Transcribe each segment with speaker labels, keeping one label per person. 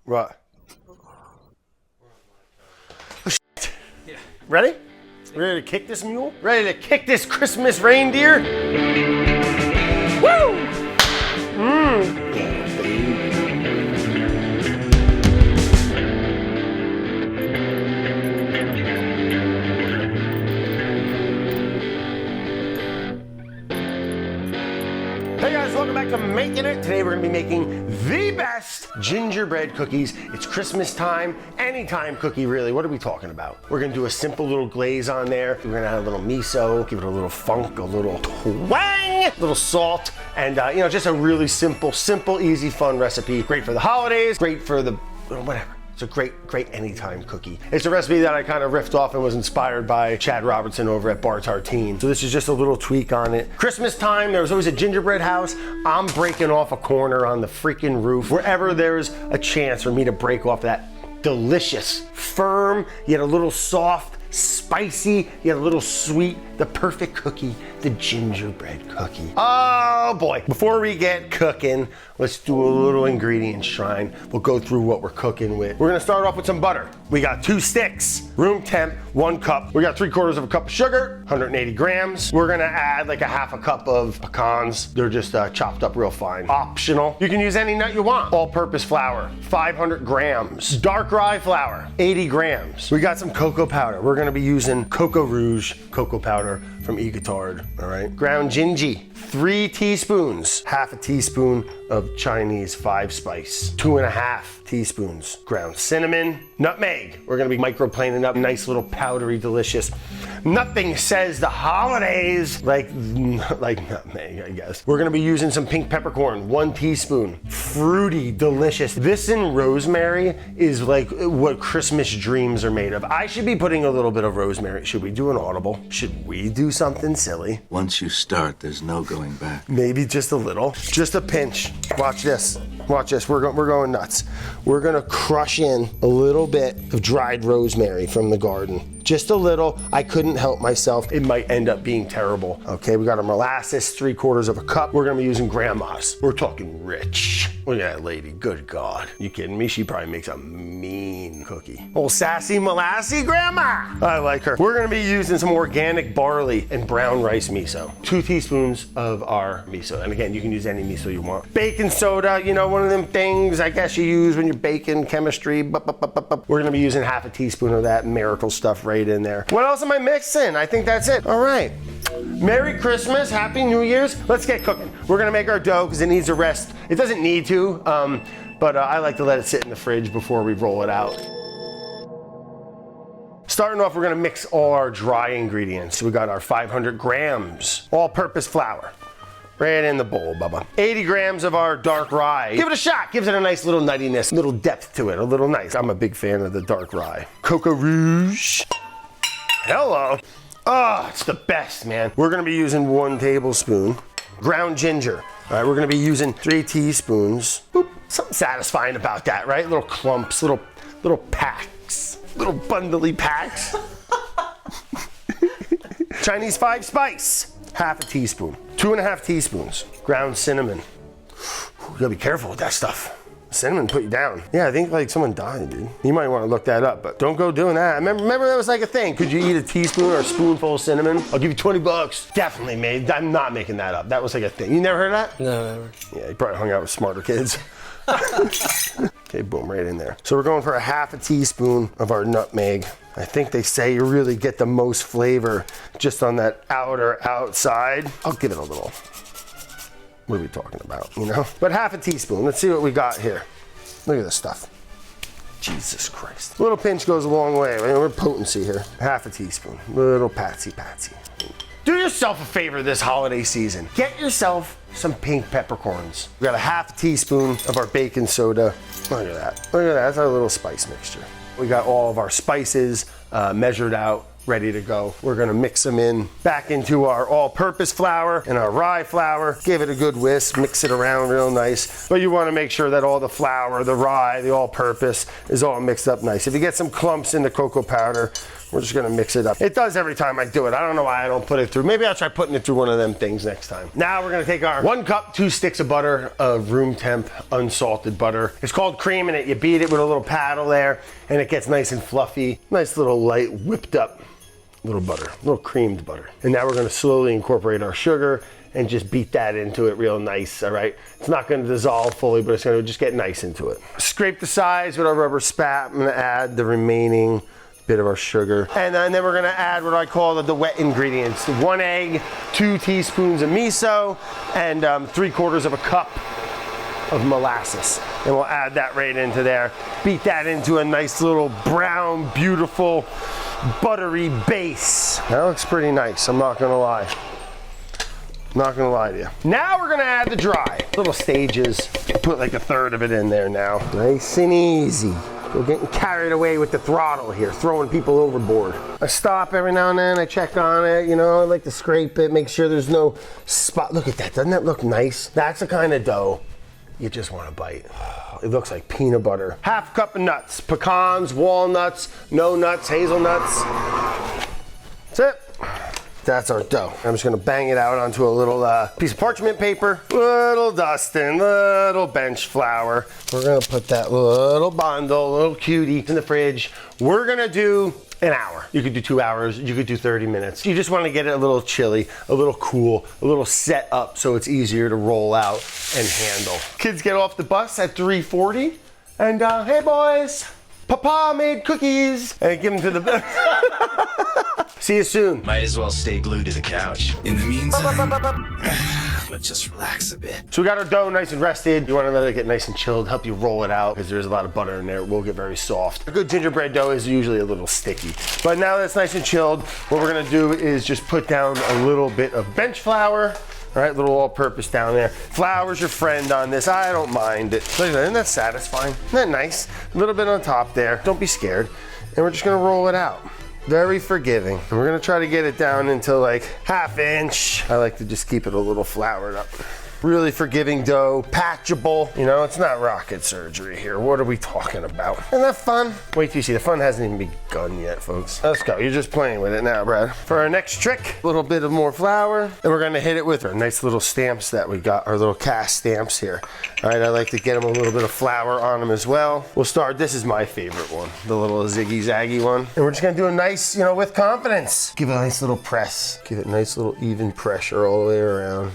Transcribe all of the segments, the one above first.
Speaker 1: What? Oh, shit. Yeah. Ready? Ready to kick this mule? Ready to kick this Christmas reindeer? Woo! Hey guys, welcome back to Making It. Today we're gonna be making the best gingerbread cookies. It's Christmas time, anytime cookie really. What are we talking about? We're gonna do a simple little glaze on there. We're gonna add a little miso, give it a little funk, a little twang, a little salt, and just a really simple, easy, fun recipe. Great for the holidays, great for the, whatever. It's a great anytime cookie. It's a recipe that I kind of riffed off and was inspired by Chad Robertson over at Bar Tartine. So this is just a little tweak on it. Christmas time, there was always a gingerbread house. I'm breaking off a corner on the freaking roof. Wherever there's a chance for me to break off that delicious, firm, yet a little soft, spicy, yet a little sweet, the perfect cookie, the gingerbread cookie. Oh boy. Before we get cooking, let's do a little ingredient shrine. We'll go through what we're cooking with. We're gonna start off with some butter. We got 2 sticks, room temp, 1 cup. We got 3/4 of a cup of sugar, 180 grams. We're gonna add like a half a cup of pecans. They're just chopped up real fine. Optional. You can use any nut you want. All-purpose flour, 500 grams. Dark rye flour, 80 grams. We got some cocoa powder. We're gonna be using Cocoa Rouge cocoa powder from Egatard, all right? Ground gingy, 3 teaspoons. Half a teaspoon of Chinese 5-spice. 2.5 teaspoons. Ground cinnamon. Nutmeg. We're gonna be microplaning up, nice little powdery, delicious. Nothing says the holidays like nutmeg, I guess. We're gonna be using some pink peppercorn, 1 teaspoon. Fruity, delicious. This and rosemary is like what Christmas dreams are made of. I should be putting a little bit of rosemary. Should we do an audible? Should we do something silly?
Speaker 2: Once you start, there's no going back.
Speaker 1: Maybe just a little, just a pinch. Watch this. Watch this. We're going nuts. We're gonna crush in a little bit of dried rosemary from the garden. Just a little. I couldn't help myself. It might end up being terrible. Okay, we got our molasses, 3/4 of a cup. We're gonna be using Grandma's. We're talking rich. Look at that lady. Good God. You kidding me? She probably makes a mean cookie. Old sassy molassy grandma. I like her. We're gonna be using some organic barley and brown rice miso. 2 teaspoons of our miso. And again, you can use any miso you want. Baking soda, one of them things I guess you use when you're baking chemistry. We're gonna be using half a teaspoon of that miracle stuff right in there. What else am I mixing? I think that's it. All right. Merry Christmas, Happy New Year's. Let's get cooking. We're gonna make our dough because it needs a rest. It doesn't need to, but I like to let it sit in the fridge before we roll it out. Starting off, we're gonna mix all our dry ingredients. We got our 500 grams all-purpose flour. Right in the bowl, Bubba. 80 grams of our dark rye. Give it a shot. Gives it a nice little nuttiness, little depth to it, a little nice. I'm a big fan of the dark rye. Cocoa Rouge. Hello. Oh, it's the best, man. We're gonna be using 1 tablespoon. Ground ginger. All right, we're gonna be using 3 teaspoons. Boop. Something satisfying about that, right? Little clumps, little packs, little bundly packs. Chinese 5-spice. Half a teaspoon. 2.5 teaspoons. Ground cinnamon. You gotta be careful with that stuff. Cinnamon put you down. Yeah, I think like someone died, dude. You might want to look that up, but don't go doing that. Remember that was like a thing. Could you eat a teaspoon or a spoonful of cinnamon? I'll give you 20 bucks. Definitely made. I'm not making that up. That was like a thing. You never heard of that?
Speaker 3: No, never.
Speaker 1: Yeah, you probably hung out with smarter kids. Okay, boom, right in there. So we're going for a half a teaspoon of our nutmeg. I think they say you really get the most flavor just on that outside. I'll give it a little. What are we talking about, But half a teaspoon. Let's see what we got here. Look at this stuff. Jesus Christ. A little pinch goes a long way. We're potency here. Half a teaspoon. Little patsy. Do yourself a favor this holiday season. Get yourself some pink peppercorns. We got a half a teaspoon of our baking soda. Look at that. Look at that. That's our little spice mixture. We got all of our spices measured out. ready to go. We're gonna mix them in back into our all-purpose flour and our rye flour. Give it a good whisk, mix it around real nice. But you wanna make sure that all the flour, the rye, the all-purpose is all mixed up nice. If you get some clumps in the cocoa powder, we're just gonna mix it up. It does every time I do it. I don't know why I don't put it through. Maybe I'll try putting it through one of them things next time. Now we're gonna take our 1 cup, 2 sticks of butter of room temp unsalted butter. It's called cream in it. You beat it with a little paddle there and it gets nice and fluffy. Nice little light whipped up little butter, little creamed butter. And now we're gonna slowly incorporate our sugar and just beat that into it real nice, all right? It's not gonna dissolve fully, but it's gonna just get nice into it. Scrape the sides with our rubber spat. I'm gonna add the remaining bit of our sugar. And then we're gonna add what I call the wet ingredients. 1 egg, 2 teaspoons of miso, and 3/4 of a cup of molasses. And we'll add that right into there. Beat that into a nice little brown, beautiful, buttery base. That looks pretty nice, I'm not gonna lie. Not gonna lie to you. Now we're gonna add the dry. Little stages. Put like 1/3 of it in there now. Nice and easy. We're getting carried away with the throttle here, throwing people overboard. I stop every now and then, I check on it, you know, I like to scrape it, make sure there's no spot. Look at that, doesn't that look nice? That's the kind of dough you just want to bite. It looks like peanut butter. 1/2 cup of nuts, pecans, walnuts, no nuts, hazelnuts. That's it. That's our dough. I'm just gonna bang it out onto a little piece of parchment paper, little dusting, little bench flour. We're gonna put that little bundle, little cutie in the fridge. We're gonna do an hour. You could do 2 hours, you could do 30 minutes. You just wanna get it a little chilly, a little cool, a little set up so it's easier to roll out and handle. Kids get off the bus at 3:40 and hey boys, Papa made cookies, and give them to the See you soon.
Speaker 3: Might as well stay glued to the couch. In the meantime, let's just relax a bit.
Speaker 1: So we got our dough nice and rested. You want to let it get nice and chilled, help you roll it out because there's a lot of butter in there. It will get very soft. A good gingerbread dough is usually a little sticky. But now that it's nice and chilled, what we're gonna do is just put down a little bit of bench flour. All right, little all-purpose down there. Flour's your friend on this. I don't mind it. Look at that, isn't that satisfying? Isn't that nice? A little bit on top there. Don't be scared. And we're just gonna roll it out. Very forgiving. And we're gonna try to get it down into like 1/2 inch. I like to just keep it a little floured up. Really forgiving dough, patchable. You know, it's not rocket surgery here. What are we talking about? Isn't that fun? Wait till you see, the fun hasn't even begun yet, folks. Let's go, you're just playing with it now, Brad. For our next trick, a little bit of more flour, and we're gonna hit it with our nice little stamps that we got, our little cast stamps here. All right, I like to get them a little bit of flour on them as well. We'll start, this is my favorite one, the little ziggy zaggy one. And we're just gonna do a nice, you know, with confidence. Give it a nice little press. Give it a nice little even pressure all the way around.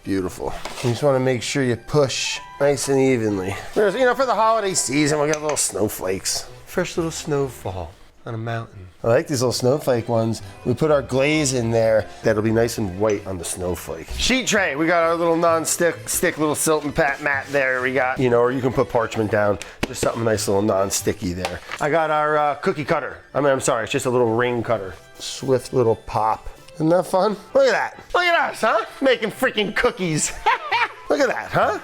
Speaker 1: Beautiful. You just want to make sure you push nice and evenly. There's, you know, for the holiday season, we got little snowflakes. Fresh little snowfall on a mountain. I like these little snowflake ones. We put our glaze in there. That'll be nice and white on the snowflake. Sheet tray. We got our little non-stick little silt and pat mat there. We got, you know, or you can put parchment down. Just something nice, little non-sticky there. I got our cookie cutter. I'm sorry, it's just a little ring cutter. Swift little pop. Isn't that fun? Look at that. Look at us, huh? Making freaking cookies. Look at that, huh?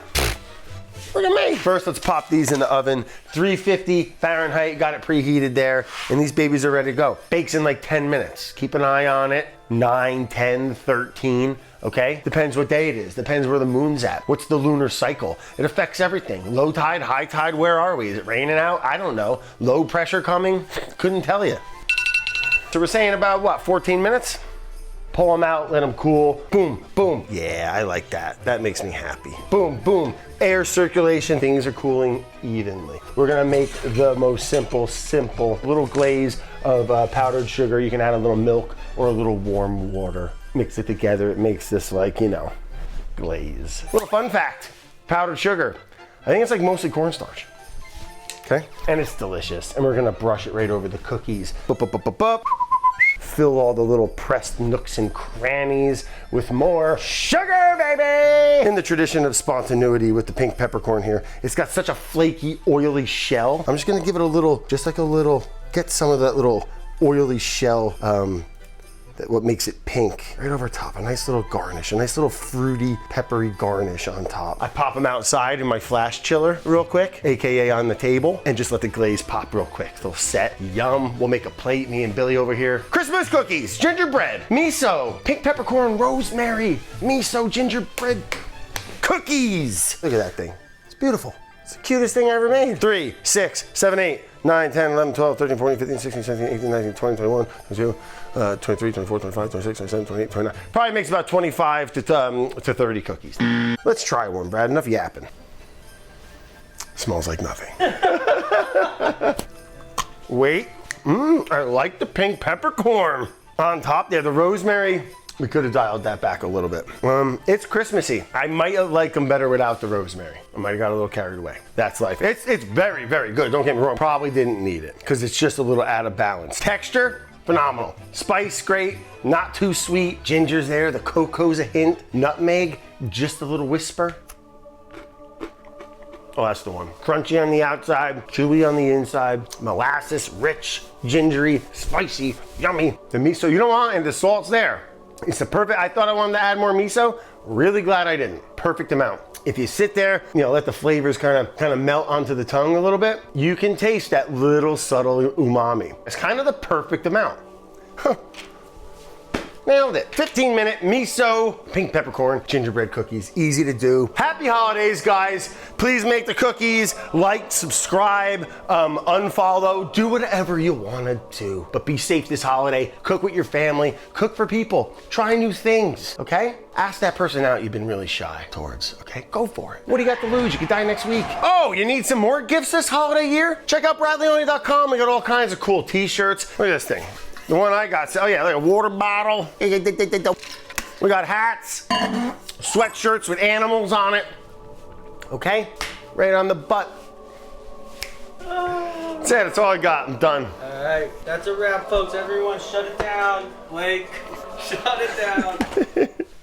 Speaker 1: Look at me. First, let's pop these in the oven. 350 Fahrenheit, got it preheated there. And these babies are ready to go. Bakes in like 10 minutes. Keep an eye on it. 9, 10, 13, okay? Depends what day it is. Depends where the moon's at. What's the lunar cycle? It affects everything. Low tide, high tide, where are we? Is it raining out? I don't know. Low pressure coming? Couldn't tell you. So we're saying about what, 14 minutes? Pull them out, let them cool. Boom, boom. Yeah, I like that. That makes me happy. Boom, boom. Air circulation, things are cooling evenly. We're gonna make the most simple little glaze of powdered sugar. You can add a little milk or a little warm water. Mix it together, it makes this like, you know, glaze. Little fun fact, powdered sugar. I think it's like mostly cornstarch. Okay, and it's delicious. And we're gonna brush it right over the cookies. Fill all the little pressed nooks and crannies with more sugar, baby! In the tradition of spontaneity with the pink peppercorn here, it's got such a flaky, oily shell. I'm just gonna give it a little, just like a little, get some of that little oily shell what makes it pink. Right over top, a nice little garnish, a nice little fruity, peppery garnish on top. I pop them outside in my flash chiller real quick, AKA on the table, and just let the glaze pop real quick. They'll set, yum. We'll make a plate, me and Billy over here. Christmas cookies, gingerbread, miso, pink peppercorn, rosemary, miso, gingerbread cookies. Look at that thing, it's beautiful. It's the cutest thing I ever made. 3, 6, 7, 8, 9, 10, 11, 12, 13, 14, 15, 16, 17, 18, 19, 20, 21, 22, 23, 24, 25, 26, 27, 28, 29. Probably makes about 25 to 30 cookies. Let's try one, Brad. Enough yapping. Smells like nothing. Wait. I like the pink peppercorn. On top there, the rosemary. We could have dialed that back a little bit. It's Christmassy. I might have liked them better without the rosemary. I might have got a little carried away. That's life. It's very, very good. Don't get me wrong. Probably didn't need it because it's just a little out of balance. Texture, phenomenal. Spice, great. Not too sweet. Ginger's there. The cocoa's a hint. Nutmeg, just a little whisper. Oh, that's the one. Crunchy on the outside, chewy on the inside. Molasses, rich, gingery, spicy, yummy. The miso, you know what? And the salt's there. It's the perfect, I thought I wanted to add more miso. Really glad I didn't. Perfect amount. If you sit there, let the flavors kind of melt onto the tongue a little bit, you can taste that little subtle umami. It's kind of the perfect amount. Nailed it. 15-minute miso, pink peppercorn, gingerbread cookies. Easy to do. Happy holidays, guys. Please make the cookies, like, subscribe, unfollow, do whatever you want to. But be safe this holiday. Cook with your family. Cook for people. Try new things, okay? Ask that person out you've been really shy towards, okay? Go for it. What do you got to lose? You could die next week. Oh, you need some more gifts this holiday year? Check out bradleone.com. We got all kinds of cool t-shirts. Look at this thing. The one I got, oh yeah, like a water bottle. We got hats, sweatshirts with animals on it. Okay, right on the butt. That's it, that's all I got, I'm done.
Speaker 4: All right, that's a wrap, folks. Everyone shut it down. Blake, shut it down.